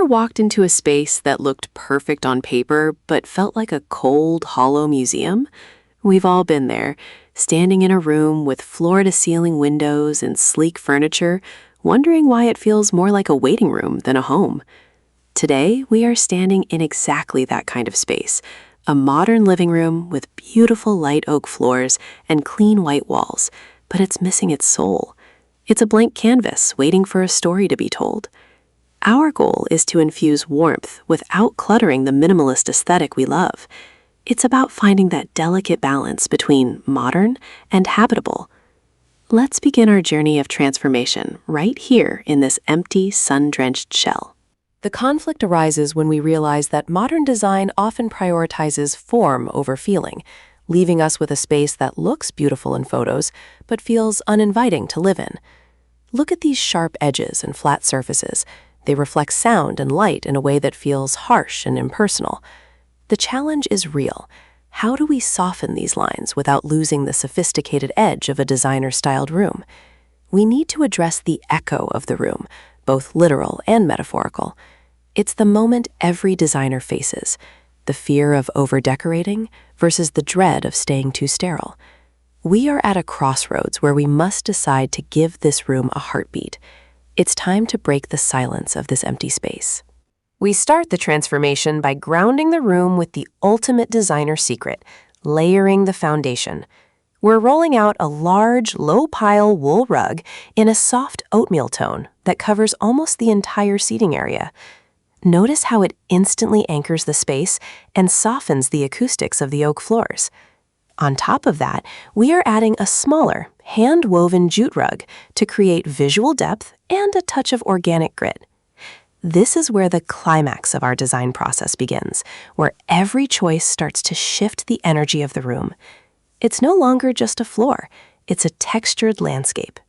walked into a space that looked perfect on paper but felt like a cold, hollow museum? We've all been there, standing in a room with floor-to-ceiling windows and sleek furniture, wondering why it feels more like a waiting room than a home. Today, we are standing in exactly that kind of space, a modern living room with beautiful light oak floors and clean white walls, but it's missing its soul. It's a blank canvas waiting for a story to be told. Our goal is to infuse warmth without cluttering the minimalist aesthetic we love. It's about finding that delicate balance between modern and habitable. Let's begin our journey of transformation right here in this empty, sun-drenched shell. The conflict arises when we realize that modern design often prioritizes form over feeling, leaving us with a space that looks beautiful in photos but feels uninviting to live in. Look at these sharp edges and flat surfaces. They reflect sound and light in a way that feels harsh and impersonal. The challenge is real. How do we soften these lines without losing the sophisticated edge of a designer-styled room? We need to address the echo of the room, both literal and metaphorical. It's the moment every designer faces, the fear of over-decorating versus the dread of staying too sterile. We are at a crossroads where we must decide to give this room a heartbeat. It's time to break the silence of this empty space. We start the transformation by grounding the room with the ultimate designer secret, layering the foundation. We're rolling out a large, low-pile wool rug in a soft oatmeal tone that covers almost the entire seating area. Notice how it instantly anchors the space and softens the acoustics of the oak floors. On top of that, we are adding a smaller, hand-woven jute rug to create visual depth and a touch of organic grit. This is where the climax of our design process begins, where every choice starts to shift the energy of the room. It's no longer just a floor, it's a textured landscape.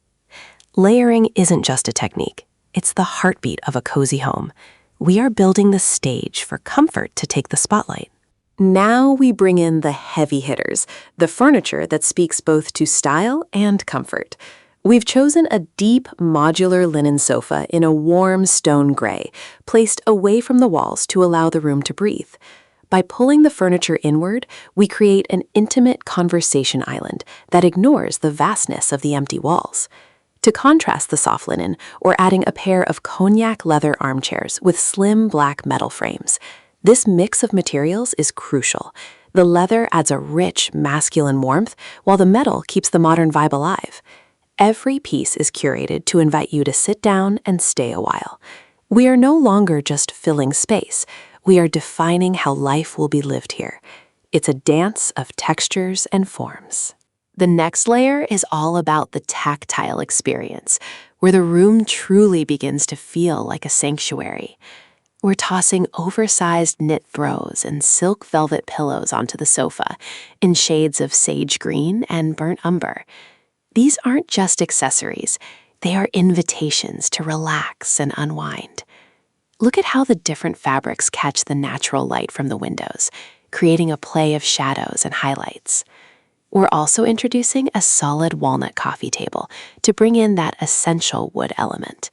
Layering isn't just a technique, it's the heartbeat of a cozy home. We are building the stage for comfort to take the spotlight. Now we bring in the heavy hitters, the furniture that speaks both to style and comfort. We've chosen a deep, modular linen sofa in a warm stone gray, placed away from the walls to allow the room to breathe. By pulling the furniture inward, we create an intimate conversation island that ignores the vastness of the empty walls. To contrast the soft linen, we're adding a pair of cognac leather armchairs with slim black metal frames. This mix of materials is crucial. The leather adds a rich, masculine warmth, while the metal keeps the modern vibe alive. Every piece is curated to invite you to sit down and stay a while. We are no longer just filling space. We are defining how life will be lived here. It's a dance of textures and forms. The next layer is all about the tactile experience, where the room truly begins to feel like a sanctuary. We're tossing oversized knit throws and silk velvet pillows onto the sofa in shades of sage green and burnt umber. These aren't just accessories, they are invitations to relax and unwind. Look at how the different fabrics catch the natural light from the windows, creating a play of shadows and highlights. We're also introducing a solid walnut coffee table to bring in that essential wood element.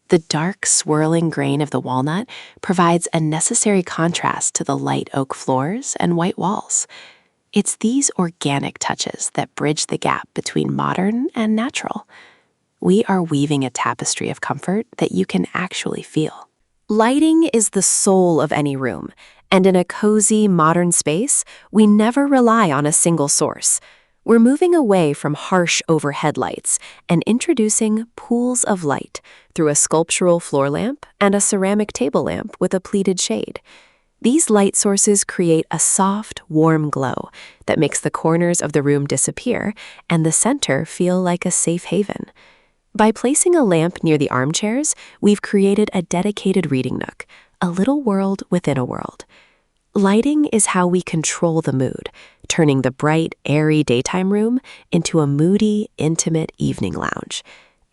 The dark, swirling grain of the walnut provides a necessary contrast to the light oak floors and white walls. It's these organic touches that bridge the gap between modern and natural. We are weaving a tapestry of comfort that you can actually feel. Lighting is the soul of any room, and in a cozy, modern space, we never rely on a single source. We're moving away from harsh overhead lights and introducing pools of light through a sculptural floor lamp and a ceramic table lamp with a pleated shade. These light sources create a soft, warm glow that makes the corners of the room disappear and the center feel like a safe haven. By placing a lamp near the armchairs, we've created a dedicated reading nook, a little world within a world. Lighting is how we control the mood, turning the bright, airy daytime room into a moody, intimate evening lounge.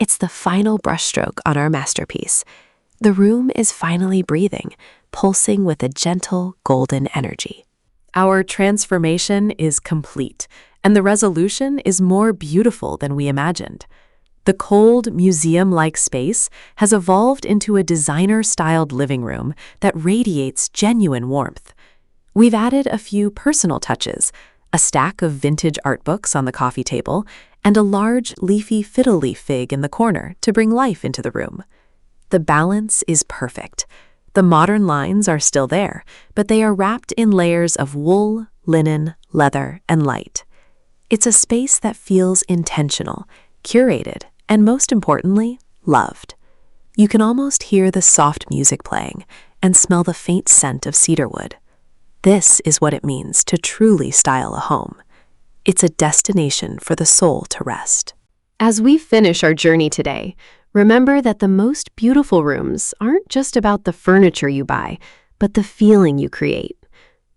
It's the final brushstroke on our masterpiece. The room is finally breathing, pulsing with a gentle, golden energy. Our transformation is complete, and the resolution is more beautiful than we imagined. The cold, museum-like space has evolved into a designer-styled living room that radiates genuine warmth. We've added a few personal touches, a stack of vintage art books on the coffee table, and a large, leafy fiddle leaf fig in the corner to bring life into the room. The balance is perfect. The modern lines are still there, but they are wrapped in layers of wool, linen, leather, and light. It's a space that feels intentional, curated, and most importantly, loved. You can almost hear the soft music playing and smell the faint scent of cedarwood. This is what it means to truly style a home. It's a destination for the soul to rest. As we finish our journey today, remember that the most beautiful rooms aren't just about the furniture you buy, but the feeling you create.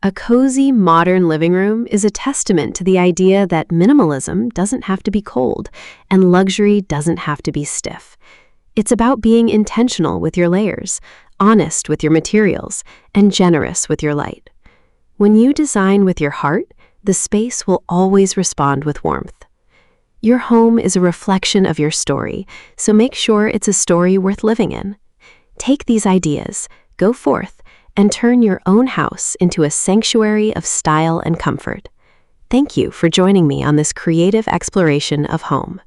A cozy, modern living room is a testament to the idea that minimalism doesn't have to be cold and luxury doesn't have to be stiff. It's about being intentional with your layers, honest with your materials, and generous with your light. When you design with your heart, the space will always respond with warmth. Your home is a reflection of your story, so make sure it's a story worth living in. Take these ideas, go forth, and turn your own house into a sanctuary of style and comfort. Thank you for joining me on this creative exploration of home.